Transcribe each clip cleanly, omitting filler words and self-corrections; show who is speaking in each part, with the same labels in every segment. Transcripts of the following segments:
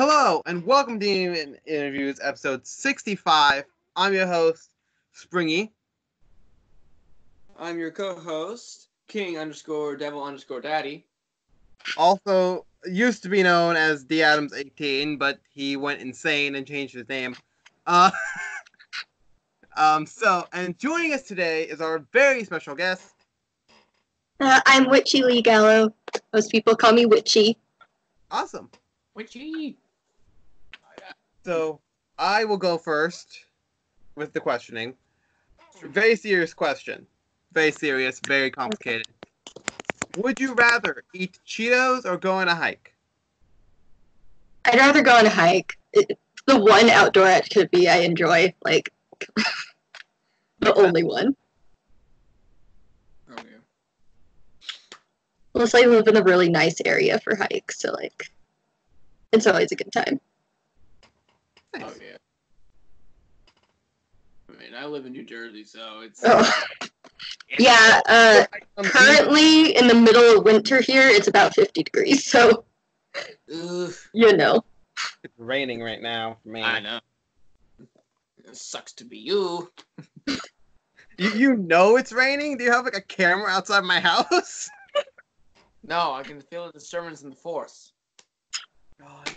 Speaker 1: Hello, and welcome to Demon Interviews, episode 65. I'm your host, Springy.
Speaker 2: I'm your co-host, King_Devil_Daddy.
Speaker 1: Also, used to be known as D Adams 18, but he went insane and changed his name. And joining us today is our very special guest.
Speaker 3: I'm Witchy Lee Gallo. Most people call me Witchy.
Speaker 1: Awesome.
Speaker 2: Witchy.
Speaker 1: So, I will go first with the questioning. Very serious question. Very serious, very complicated. Would you rather eat Cheetos or go on a hike?
Speaker 3: I'd rather go on a hike. It's the one outdoor activity I enjoy, the only one.
Speaker 2: Oh, yeah.
Speaker 3: Plus, I live in a really nice area for hikes, so, it's always a good time.
Speaker 1: Nice.
Speaker 2: Oh, yeah. I mean, I live in New Jersey, so it's...
Speaker 3: Oh. Yeah, currently, in the middle of winter here, it's about 50 degrees, so,
Speaker 2: Ugh.
Speaker 3: you know.
Speaker 1: It's raining right now for me.
Speaker 2: I know. It sucks to be you.
Speaker 1: You know it's raining? Do you have, a camera outside my house?
Speaker 2: No, I can feel the disturbance in the force.
Speaker 1: God.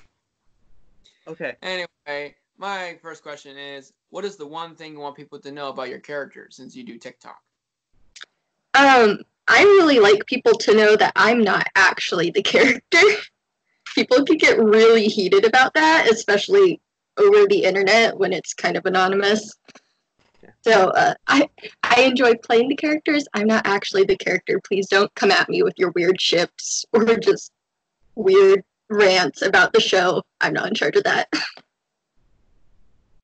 Speaker 1: Okay.
Speaker 2: Anyway, my first question is, what is the one thing you want people to know about your character since you do TikTok?
Speaker 3: I really like people to know that I'm not actually the character. People can get really heated about that, especially over the internet when it's kind of anonymous.
Speaker 1: Yeah.
Speaker 3: So I enjoy playing the characters. I'm not actually the character. Please don't come at me with your weird ships or just weird rants about the show. I'm not in charge of that.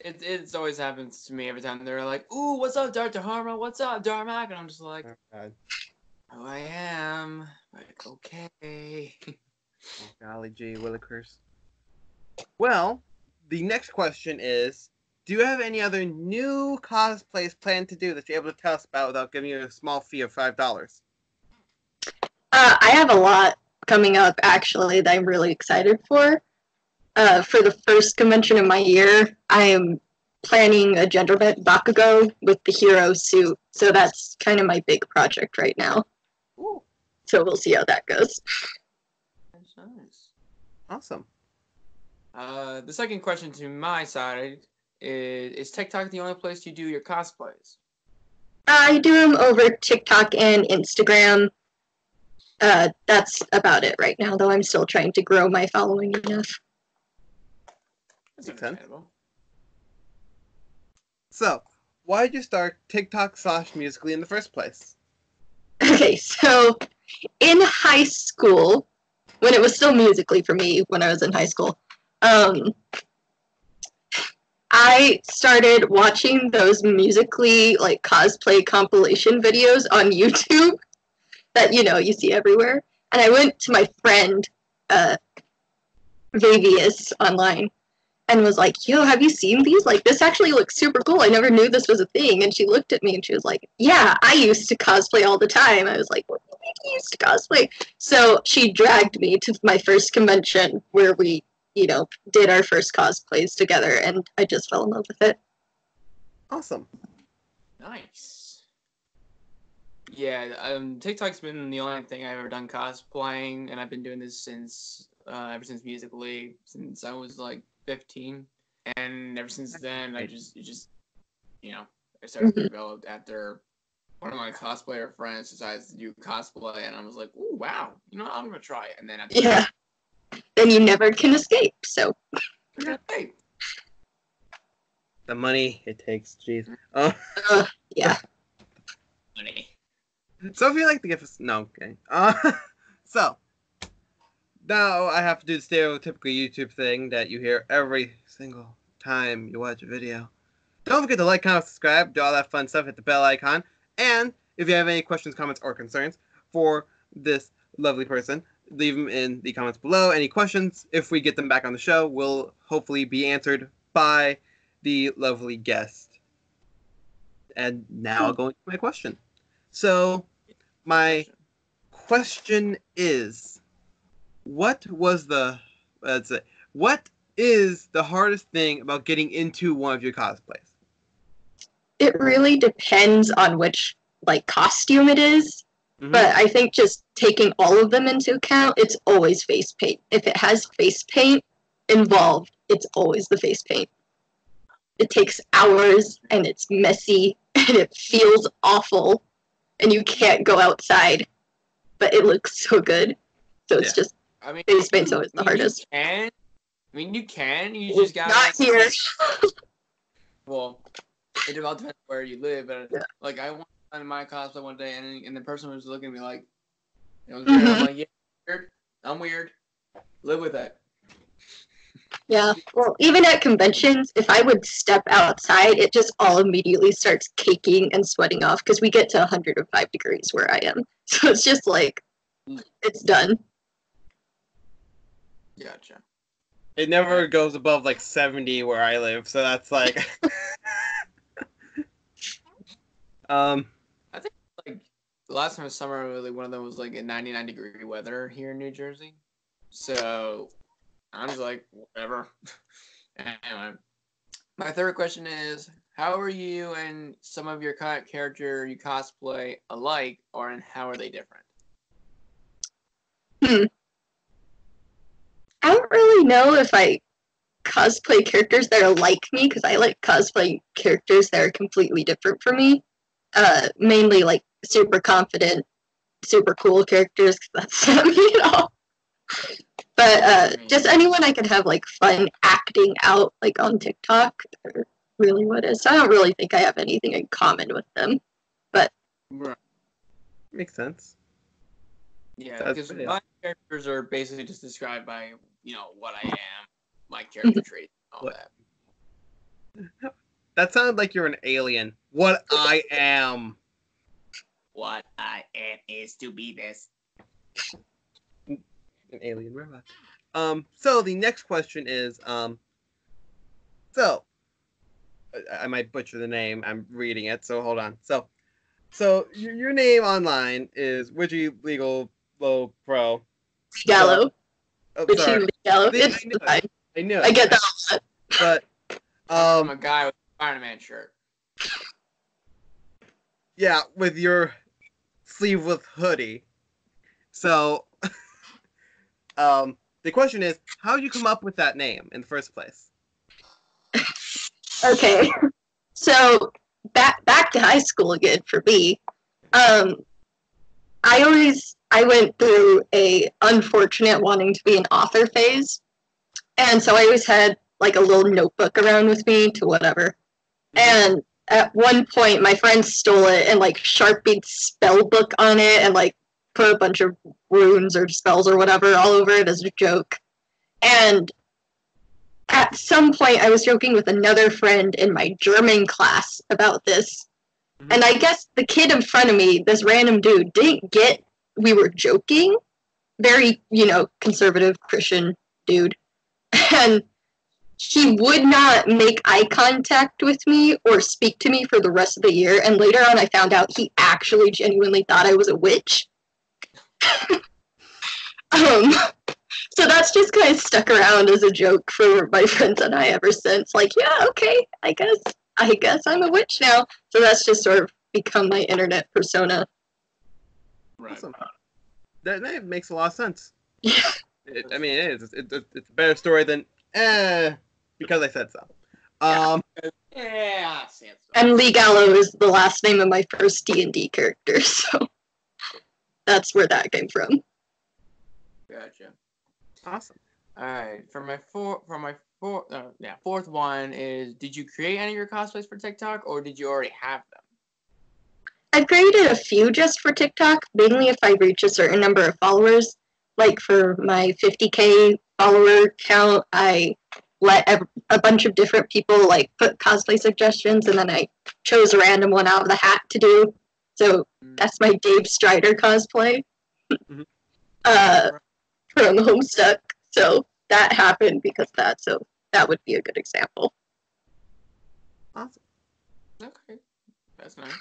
Speaker 2: It's always happens to me every time they're like, "Ooh, what's up, Dr. Harma? What's up, Darmak?" And I'm just like,
Speaker 1: Oh, God.
Speaker 2: "Oh, I am." Like, okay.
Speaker 1: Oh, golly gee, Willikers. Well, the next question is, do you have any other new cosplays planned to do that you're able to tell us about without giving you a small fee of $5?
Speaker 3: I have a lot coming up, actually, that I'm really excited for. For the first convention of my year, I am planning a gender bent Bakugo with the hero suit, so that's kind of my big project right now.
Speaker 2: Ooh,
Speaker 3: So we'll see how that goes.
Speaker 2: that's nice.
Speaker 1: Awesome.
Speaker 2: The second question to my side is TikTok the only place you do your cosplays?
Speaker 3: I do them over TikTok and Instagram. That's about it right now, though I'm still trying to grow my following enough.
Speaker 2: That's
Speaker 1: Makes sense.
Speaker 2: understandable.
Speaker 1: So, why did you start TikTok/Musically in the first place?
Speaker 3: Okay, so in high school, when it was still Musically for me, when I was in high school, I started watching those Musically cosplay compilation videos on YouTube that you see everywhere. And I went to my friend Vavius online and was like, "Yo, have you seen these? This actually looks super cool. I never knew this was a thing." And she looked at me and she was like, "Yeah, I used to cosplay all the time." I was like, "What do you mean you used to cosplay?" So she dragged me to my first convention where we did our first cosplays together, and I just fell in love with it.
Speaker 1: Awesome.
Speaker 2: Nice. Yeah, TikTok's been the only thing I've ever done cosplaying, and I've been doing this since ever since Musically, since I was 15, and ever since then I started to develop after one of my cosplayer friends decided to do cosplay, and I was like, "Ooh, wow, I'm gonna try it," and then after
Speaker 3: Yeah. Then you never can escape, so.
Speaker 2: hey,
Speaker 1: The money it takes, jeez.
Speaker 3: Yeah.
Speaker 2: money.
Speaker 1: So if you'd like to give us... No, okay. So, now I have to do the stereotypical YouTube thing that you hear every single time you watch a video. Don't forget to like, comment, subscribe, do all that fun stuff, hit the bell icon, and if you have any questions, comments, or concerns for this lovely person, leave them in the comments below. Any questions, if we get them back on the show, will hopefully be answered by the lovely guest. And now I'll go into my question. So, my question is, what is the hardest thing about getting into one of your cosplays?
Speaker 3: It really depends on which like costume it is.
Speaker 1: Mhm.
Speaker 3: But I think just taking all of them into account, it's always face paint. If it has face paint involved, it's always the face paint. It takes hours and it's messy and it feels awful and you can't go outside, but it looks so good. So it's
Speaker 1: Yeah.
Speaker 3: just
Speaker 2: I mean,
Speaker 3: face paint's always the hardest.
Speaker 2: You can. You just gotta.
Speaker 3: Not here.
Speaker 2: Well, it all depends where you live, but
Speaker 3: Yeah.
Speaker 2: like I went on my cosplay one day, and the person was looking at me like, it was weird. I'm like, yeah, weird. I'm weird. Live with it.
Speaker 3: Yeah, well, even at conventions, if I would step outside, it just all immediately starts caking and sweating off because we get to 105 degrees where I am. So it's just like, it's done.
Speaker 2: Gotcha.
Speaker 1: It never goes above like 70 where I live, so that's like.
Speaker 2: I think like the last time was summer, like one of them was like in 99-degree weather here in New Jersey. So I'm just like, whatever. Anyway, my third question is, how are you and some of your character you cosplay alike, or and how are they different?
Speaker 3: I don't really know if I cosplay characters that are like me because I like cosplay characters that are completely different from me. Mainly like super confident, super cool characters because that's not me at all. But just anyone I can have like fun acting out like on TikTok are really what it is. So I don't really think I have anything in common with them. But
Speaker 2: Right.
Speaker 1: Makes sense.
Speaker 2: Yeah,
Speaker 1: That's
Speaker 2: because
Speaker 1: pretty
Speaker 2: my characters are basically just described by, what I am, my character traits, all
Speaker 1: What?
Speaker 2: that.
Speaker 1: That sounded like you're an alien. What I am.
Speaker 2: What I am is to be this.
Speaker 1: An alien robot. So the next question is, so I might butcher the name. I'm reading it, so hold on. So your name online is Widgie Legal Low Pro.
Speaker 3: Gallo.
Speaker 1: Oh,
Speaker 3: Which
Speaker 1: sorry.
Speaker 3: Gallo.
Speaker 1: I
Speaker 3: It's
Speaker 1: knew
Speaker 3: fine.
Speaker 1: it. I knew it.
Speaker 3: I get that a lot.
Speaker 1: But
Speaker 2: I'm a guy with a Spider-Man shirt.
Speaker 1: yeah, with your sleeveless hoodie. So the question is, how did you come up with that name in the first place?
Speaker 3: Okay. So back to high school again for me. I went through a unfortunate wanting to be an author phase, and so I always had like a little notebook around with me to whatever. And at one point, my friend stole it and like sharpied spell book on it and like put a bunch of runes or spells or whatever all over it as a joke. And at some point, I was joking with another friend in my German class about this. And I guess the kid in front of me, this random dude, didn't get we were joking. Very, conservative Christian dude. And he would not make eye contact with me or speak to me for the rest of the year. And later on, I found out he actually genuinely thought I was a witch. So that's just kind of stuck around as a joke for my friends and I ever since. Like, yeah, okay, I guess I'm a witch now. So that's just sort of become my internet persona.
Speaker 2: Right.
Speaker 1: Awesome. That makes a lot of sense.
Speaker 3: Yeah.
Speaker 1: It is. It's a better story than because I said so.
Speaker 2: Yeah, I see it.
Speaker 3: And Lee Gallo is the last name of my first D&D character, so that's where that came from.
Speaker 2: Gotcha.
Speaker 1: Awesome.
Speaker 2: All right, fourth one is: did you create any of your cosplays for TikTok, or did you already have them?
Speaker 3: I've created a few just for TikTok, mainly if I reach a certain number of followers. Like for my 50K follower count, I let a bunch of different people like put cosplay suggestions, and then I chose a random one out of the hat to do. So that's my Dave Strider cosplay from Homestuck. So that happened because of that. So that would be a good example.
Speaker 1: Awesome.
Speaker 2: Okay, that's nice.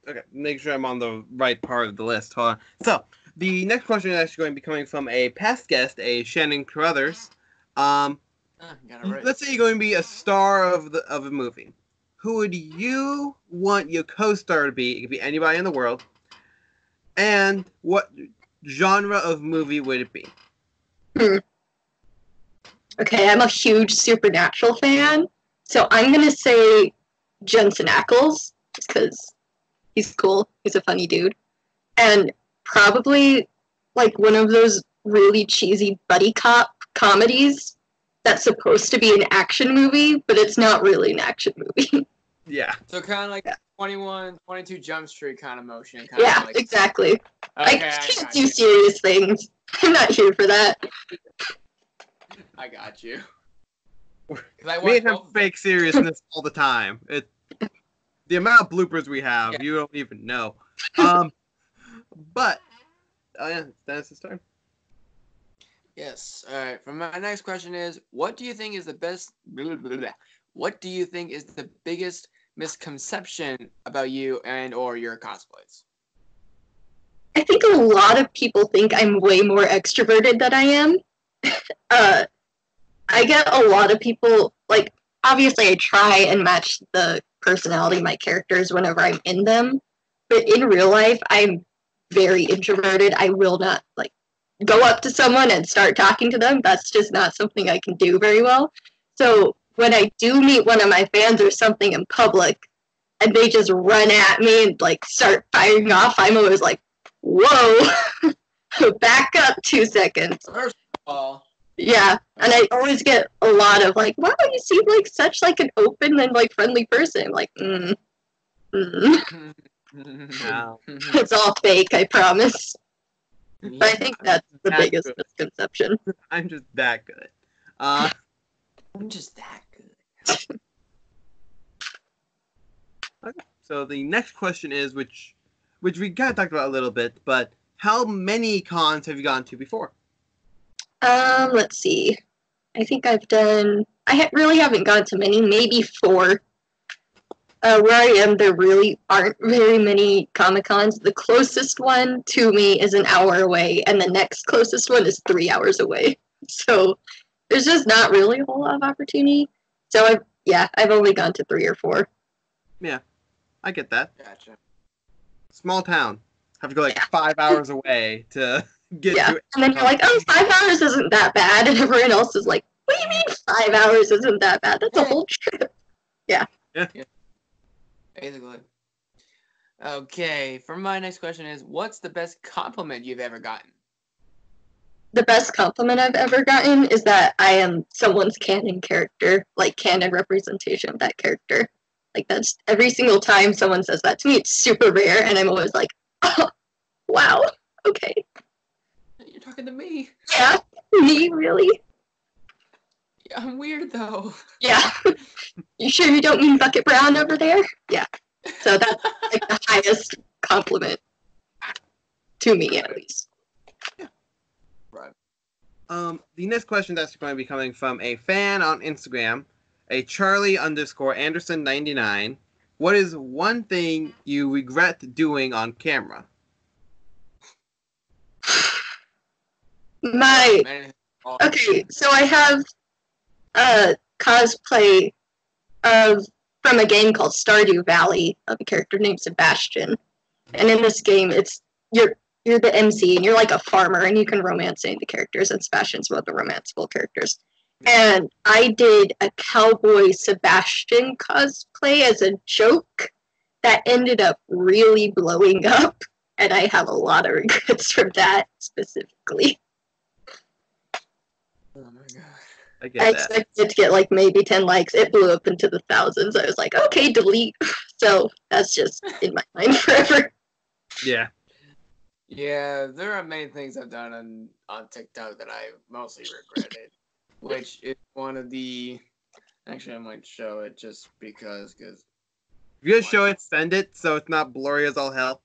Speaker 1: Okay, make sure I'm on the right part of the list. Hold on. So, The next question is actually going to be coming from a past guest, a Shannon Carruthers.
Speaker 2: Got it right.
Speaker 1: Let's say you're going to be a star of a movie. Who would you want your co-star to be? It could be anybody in the world. And what genre of movie would it be?
Speaker 3: Okay, I'm a huge Supernatural fan, so I'm gonna say Jensen Ackles, just because he's cool. He's a funny dude. And probably like one of those really cheesy buddy cop comedies that's supposed to be an action movie, but it's not really an action movie.
Speaker 1: Yeah.
Speaker 2: So kind of like
Speaker 3: Yeah.
Speaker 2: 22 Jump Street kind of motion.
Speaker 3: Yeah,
Speaker 2: like,
Speaker 3: exactly.
Speaker 2: Okay,
Speaker 3: I can't do serious things. I'm not here for that.
Speaker 2: I got you.
Speaker 1: We have fake seriousness all the time. The amount of bloopers we have,
Speaker 2: Yeah.
Speaker 1: you don't even know. But yeah, that's his turn.
Speaker 2: Yes. All right. For my next question is, what do you think is the best? What do you think is the biggest misconception about you and or your cosplays?
Speaker 3: I think a lot of people think I'm way more extroverted than I am. I get a lot of people, like, obviously I try and match the personality of my characters whenever I'm in them, but in real life, I'm very introverted. I will not, like, go up to someone and start talking to them. That's just not something I can do very well. So when I do meet one of my fans or something in public, and they just run at me and, like, start firing off, I'm always like, whoa, back up 2 seconds.
Speaker 2: First of all,
Speaker 3: Yeah, and I always get a lot of like, wow, you seem like such like an open and like friendly person. I'm like,
Speaker 1: No.
Speaker 3: it's all fake, I promise. But I think that's the
Speaker 1: That's
Speaker 3: biggest
Speaker 1: good.
Speaker 3: misconception.
Speaker 1: I'm just that good.
Speaker 2: I'm just that good.
Speaker 1: Okay. So the next question is, which we kind of talked about a little bit, but how many cons have you gone to before?
Speaker 3: Let's see. I think I've done. Really haven't gone to many, maybe 4. Where I am, there really aren't very many Comic Cons. The closest one to me is an hour away, and the next closest one is 3 hours away. So there's just not really a whole lot of opportunity. So I've only gone to 3 or 4.
Speaker 1: Yeah, I get that.
Speaker 2: Gotcha.
Speaker 1: Small town. Have to go like
Speaker 3: Yeah.
Speaker 1: 5 hours away to get
Speaker 3: Yeah,
Speaker 1: to.
Speaker 3: and then you're like, oh, 5 hours isn't that bad, and everyone else is like, what do you mean 5 hours isn't that bad? That's a whole trip.
Speaker 2: Basically. Okay. For my next question is, what's the best compliment you've ever gotten?
Speaker 3: The best compliment I've ever gotten is that I am someone's canon character, like canon representation of that character. Like that's every single time someone says that to me, it's super rare, and I'm always like, oh, wow, okay,
Speaker 2: You're talking to me.
Speaker 3: yeah, me really?
Speaker 2: Yeah, I'm weird though.
Speaker 3: Yeah. You sure you don't mean Bucket Brown over there? Yeah. So that's like the highest compliment to me, at least.
Speaker 2: Right.
Speaker 1: The next question that's going to be coming from a fan on Instagram, a Charlie_Anderson99. What is one thing you regret doing on camera?
Speaker 3: Okay, so I have a cosplay from a game called Stardew Valley of a character named Sebastian, and in this game, you're the MC and you're like a farmer and you can romance any of the characters, and Sebastian's one of the romanceable characters. And I did a cowboy Sebastian cosplay as a joke that ended up really blowing up, and I have a lot of regrets from that specifically.
Speaker 2: Oh my god.
Speaker 1: I
Speaker 3: I
Speaker 1: get that.
Speaker 3: expected to get like maybe 10 likes. It blew up into the thousands. I was like, okay, delete. So that's just in my mind forever.
Speaker 1: Yeah.
Speaker 2: Yeah, there are many things I've done on TikTok that I mostly regretted, which is one of the. Actually, I might show it just because
Speaker 1: If you just show it, send it so it's not blurry as all hell.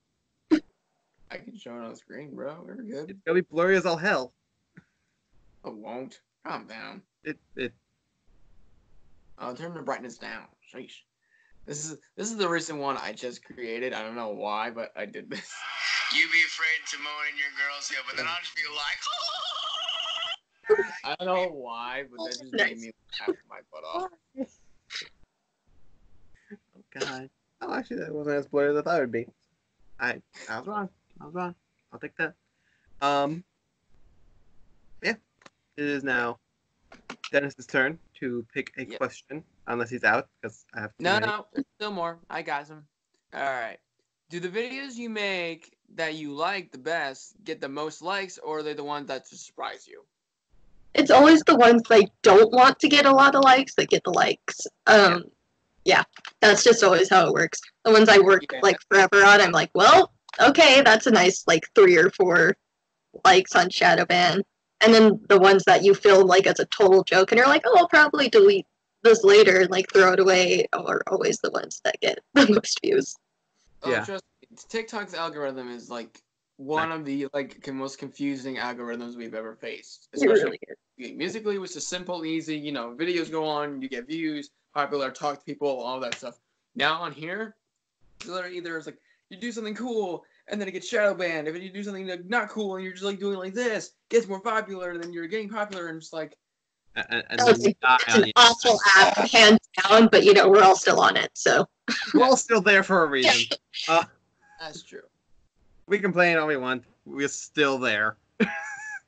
Speaker 2: I can show it on screen, bro. We're good.
Speaker 1: It's gonna be blurry as all hell.
Speaker 2: It won't. Calm down.
Speaker 1: It
Speaker 2: I'll turn the brightness down. Sheesh. This is the recent one I just created. I don't know why, but I did this.
Speaker 4: You be afraid to moan in your girl's ear, but then I'll just be like,
Speaker 2: I don't know why, but that just made me laugh my butt off.
Speaker 1: Oh God. Oh, actually, that wasn't as blurry as I thought it would be. I was wrong. I'll take that. Yeah. It is now Dennis's turn to pick a question, unless he's out, because I have to.
Speaker 2: No, there's still more. I got some. All right. Do the videos you make that you like the best get the most likes, or are they the ones that surprise you?
Speaker 3: It's always the ones I don't want to get a lot of likes that get the likes. Yeah, that's just always how it works. The ones I work like forever on, I'm like, well, okay, that's a nice like 3 or 4 likes on Shadowban. And then the ones that you film like as a total joke and you're like, oh, I'll probably delete this later and like throw it away are always the ones that get the most views.
Speaker 1: Yeah.
Speaker 2: Oh, trust me, TikTok's algorithm is like one of the like most confusing algorithms we've ever faced. Especially musically, which is simple, easy. You know, videos go on, you get views, popular, talk to people, all that stuff. Now on here, either it's like you do something cool and then it gets shadow banned. If you do something like not cool and you're just like doing like this, it gets more popular, then you're getting popular and just like.
Speaker 1: And
Speaker 3: it's an awful app, hands down, but you know we're all still on it, so
Speaker 1: we're all still there for a reason.
Speaker 2: That's true.
Speaker 1: We complain all we want. We're still there.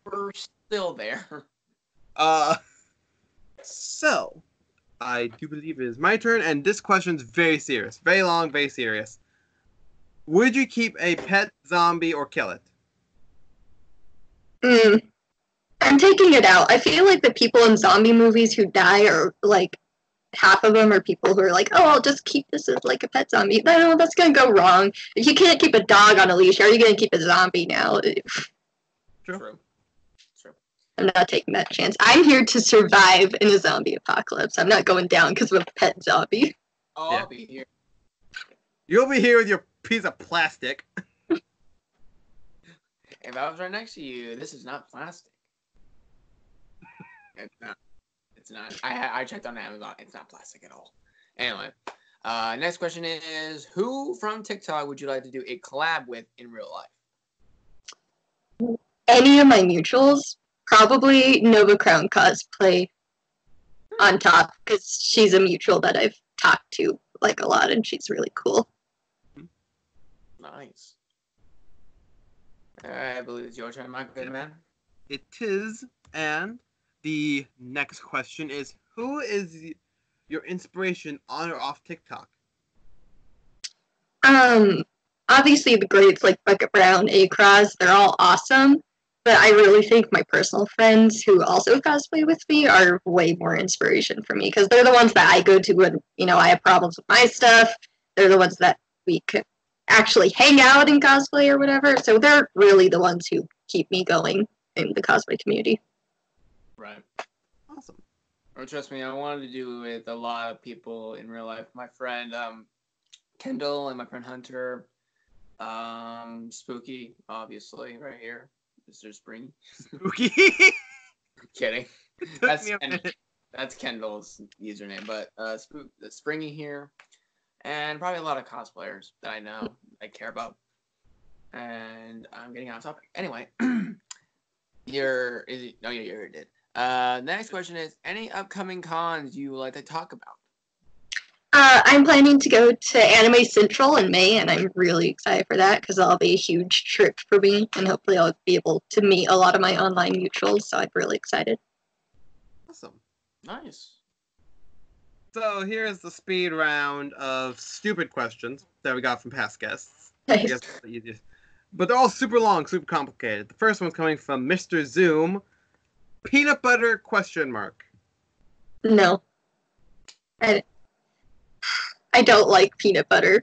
Speaker 2: We're still there.
Speaker 1: So I do believe it is my turn, and this question's very serious, very long, very serious. Would you keep a pet zombie or kill it?
Speaker 3: I'm taking it out. I feel like the people in zombie movies who die are like half of them are people who are like, oh, I'll just keep this as like a pet zombie. No, that's gonna go wrong. If you can't keep a dog on a leash, how are you gonna keep a zombie now?
Speaker 2: True.
Speaker 3: I'm not taking that chance. I'm here to survive in a zombie apocalypse. I'm not going down because of a pet zombie.
Speaker 2: Oh, yeah. I'll be here.
Speaker 1: You'll be here with your piece of plastic.
Speaker 2: If I was right next to you, this is not plastic. It's not. It's not. I checked on Amazon. It's not plastic at all. Anyway, next question is, who from TikTok would you like to do a collab with in real life?
Speaker 3: Any of my mutuals. Probably Nova Crown Cosplay on top, because she's a mutual that I've talked to like a lot, and she's really cool.
Speaker 2: Nice. I believe it's your turn, my good man.
Speaker 1: It is, and the next question is, who is your inspiration on or off TikTok?
Speaker 3: Obviously the greats like Bucket Brown, Across, they're all awesome. But I really think my personal friends who also cosplay with me are way more inspiration for me because they're the ones that I go to when, you know, I have problems with my stuff. They're the ones that we could actually hang out and cosplay or whatever. So they're really the ones who keep me going in the cosplay community.
Speaker 2: Right.
Speaker 1: Awesome.
Speaker 2: Well, trust me, I wanted to do with a lot of people in real life. My friend Kendall and my friend Hunter. Spooky, obviously, right here. Mr. Springy.
Speaker 1: Spooky?
Speaker 2: I'm kidding. That's Kendall's username, but Springy here, and probably a lot of cosplayers that I know, I care about. And I'm getting off topic. Anyway, you already did. Next question is, any upcoming cons you would like to talk about?
Speaker 3: I'm planning to go to Anime Central in May, and I'm really excited for that because that'll be a huge trip for me, and hopefully I'll be able to meet a lot of my online mutuals, so I'm really excited.
Speaker 1: Awesome.
Speaker 2: Nice.
Speaker 1: So here's the speed round of stupid questions that we got from past guests.
Speaker 3: Nice.
Speaker 1: But they're all super long, super complicated. The first one's coming from Mr. Zoom. Peanut butter question mark.
Speaker 3: No. I don't like peanut butter.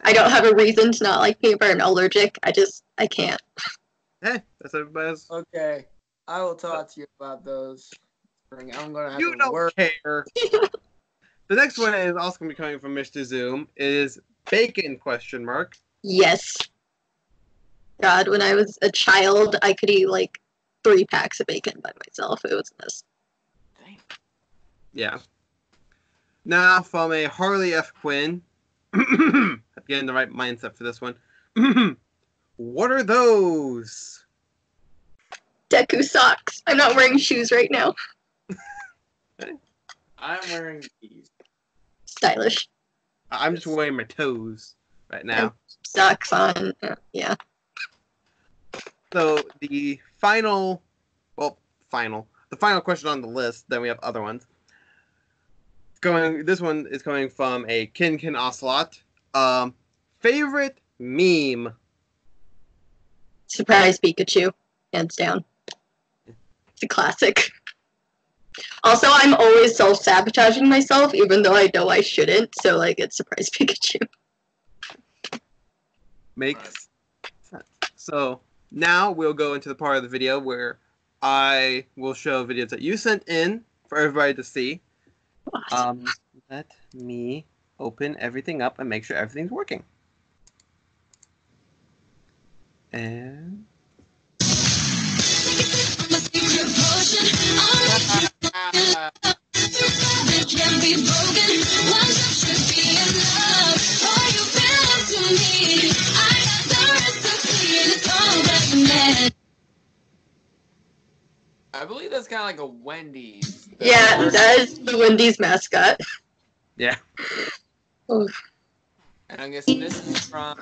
Speaker 3: I don't have a reason to not like peanut butter. I'm allergic. I can't.
Speaker 1: Hey, that's everybody's.
Speaker 2: Okay. I will talk to you about those. I'm going to have
Speaker 1: you
Speaker 2: to
Speaker 1: don't
Speaker 2: work.
Speaker 1: care. The next one is also going to be coming from Mr. Zoom. Is bacon question mark.
Speaker 3: Yes. God, when I was a child, I could eat like 3 packs of bacon by myself. It was this.
Speaker 1: Yeah. Now from a Harley F. Quinn. Getting the right mindset for this one. What are those?
Speaker 3: Deku socks. I'm not wearing shoes right now.
Speaker 2: I'm wearing these.
Speaker 3: Stylish.
Speaker 1: I'm just wearing my toes right now.
Speaker 3: Socks on. Yeah.
Speaker 1: So the final question on the list, then we have other ones. This one is coming from a Kin Ocelot. Favorite meme?
Speaker 3: Surprise Pikachu. Hands down. It's a classic. Also, I'm always self-sabotaging myself, even though I know I shouldn't, so, like, it's Surprise Pikachu.
Speaker 1: Makes sense. So now we'll go into the part of the video where I will show videos that you sent in for everybody to see.
Speaker 3: Awesome.
Speaker 1: Let me open everything up and make sure everything's working. And
Speaker 2: I believe that's kind of like a Wendy's.
Speaker 3: Yeah, that is the Wendy's mascot.
Speaker 1: yeah.
Speaker 3: Oof.
Speaker 2: And I'm guessing this is from.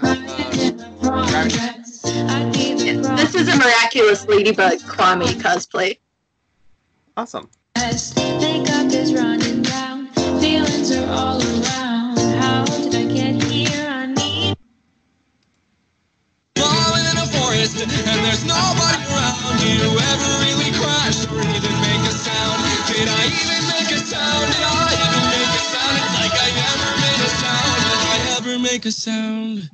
Speaker 3: This is a Miraculous Ladybug Kwame cosplay.
Speaker 1: Awesome.
Speaker 5: Makeup is running down, feelings are all around. How did I get here? I need.
Speaker 6: Falling in a forest and there's nobody around. Do you ever really crash or even make a sound? Did I even make a sound? Did I even make a sound? It's like I never made a sound. Did I ever make a sound?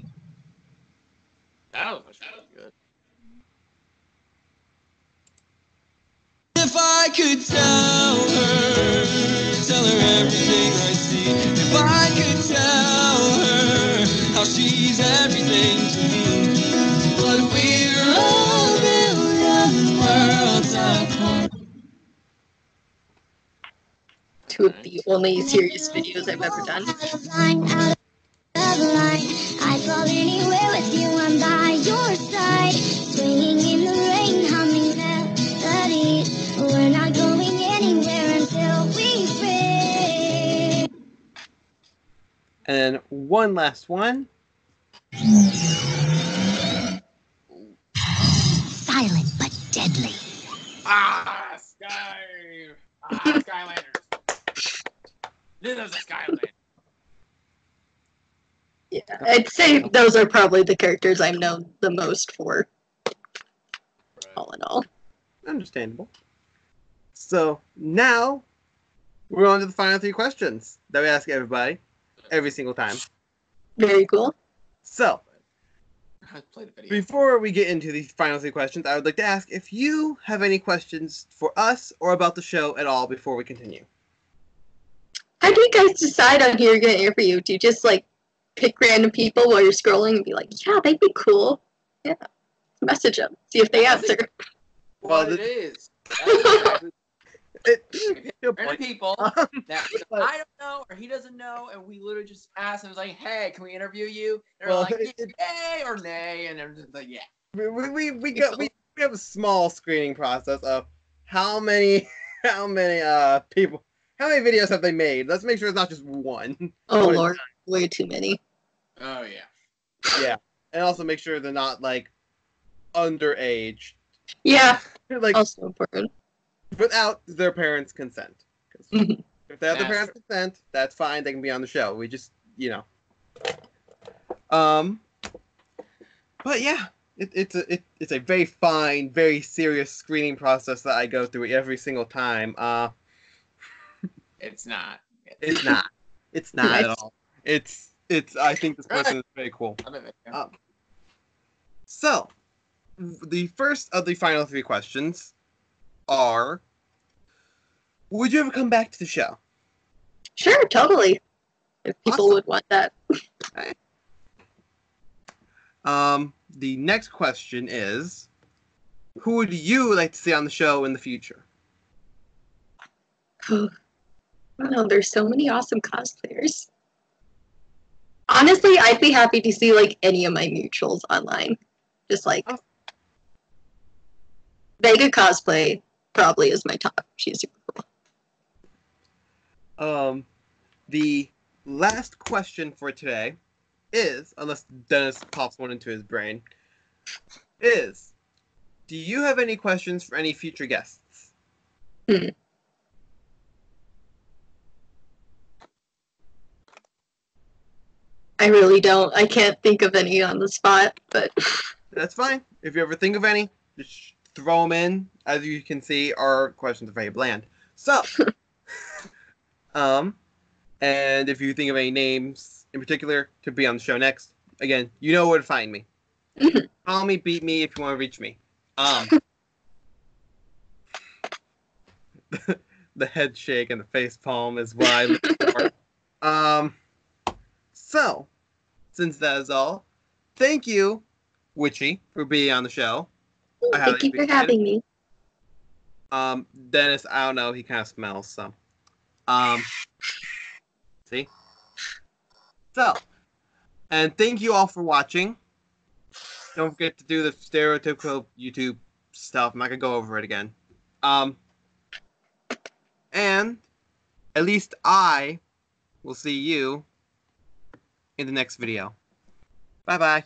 Speaker 2: That was really good.
Speaker 6: If I could tell her everything I see. If I could tell her how she's everything to me. But we're a million worlds apart.
Speaker 3: Two of the only serious videos I've ever done.
Speaker 5: I'd fall anywhere with you. I'm by your side, swinging in the rain, humming melodies. We're not going anywhere until we free.
Speaker 1: And then one last one.
Speaker 5: Silent but deadly.
Speaker 2: Skylanders. This is a Skylander.
Speaker 3: Yeah, I'd say those are probably the characters I'm known the most for. All in all.
Speaker 1: Understandable. So now we're on to the final 3 questions that we ask everybody every single time.
Speaker 3: Very cool.
Speaker 1: So
Speaker 2: Let's play the video.
Speaker 1: before we get into the final 3 questions, I would like to ask if you have any questions for us or about the show at all before we continue.
Speaker 3: How do you guys decide on who you're going to interview? Do you just, like, pick random people while you're scrolling and be like, yeah, they'd be cool? Yeah. Message them. See if they answer.
Speaker 2: What it is. That's exactly
Speaker 1: Good
Speaker 2: random
Speaker 1: point.
Speaker 2: people that I don't know or he doesn't know, and we literally just asked him, like, hey, can we interview you? And they're
Speaker 1: Well,
Speaker 2: like, yay or nay, and they're just like, yeah.
Speaker 1: We have a small screening process of how many people, how many videos have they made? Let's make sure it's not just one.
Speaker 3: Oh,
Speaker 1: One at a
Speaker 3: Lord. Way too many.
Speaker 2: Oh, yeah.
Speaker 1: Yeah, and also make sure they're not like underage,
Speaker 3: Yeah,
Speaker 1: like
Speaker 3: also important.
Speaker 1: without their parents' consent. 'Cause
Speaker 3: Mhm.
Speaker 1: if they have their
Speaker 2: That's
Speaker 1: parents' consent, that's fine. They can be on the show. We just, But yeah, it's a very fine, very serious screening process that I go through every single time.
Speaker 2: It's not.
Speaker 1: It's not. It's not at all. It's. I think this person is very cool. So, the first of the final 3 questions are: would you ever come back to the show?
Speaker 3: Sure, totally. If people
Speaker 1: Awesome.
Speaker 3: would want that.
Speaker 1: The next question is: who would you like to see on the show in the future?
Speaker 3: I don't know, there's so many awesome cosplayers. Honestly, I'd be happy to see like any of my mutuals online. Just like
Speaker 1: Oh.
Speaker 3: Vega cosplay probably is my top. She's super cool.
Speaker 1: The last question for today is, unless Dennis pops one into his brain, is, do you have any questions for any future guests?
Speaker 3: I really don't. I can't think of any on the spot, but
Speaker 1: That's fine. If you ever think of any, just throw them in. As you can see, our questions are very bland. So, and if you think of any names in particular to be on the show next, again, you know where to find me. Call me, beat me if you want to reach me. The head shake and the face palm is what I look for. So, since that is all, thank you, Witchy, for being on the show. I highly
Speaker 3: thank you for
Speaker 1: appreciate it.
Speaker 3: having me.
Speaker 1: Dennis, I don't know, he kind of smells, so. See? So, and thank you all for watching. Don't forget to do the stereotypical YouTube stuff. I'm not gonna go over it again. And at least I will see you in the next video. Bye-bye.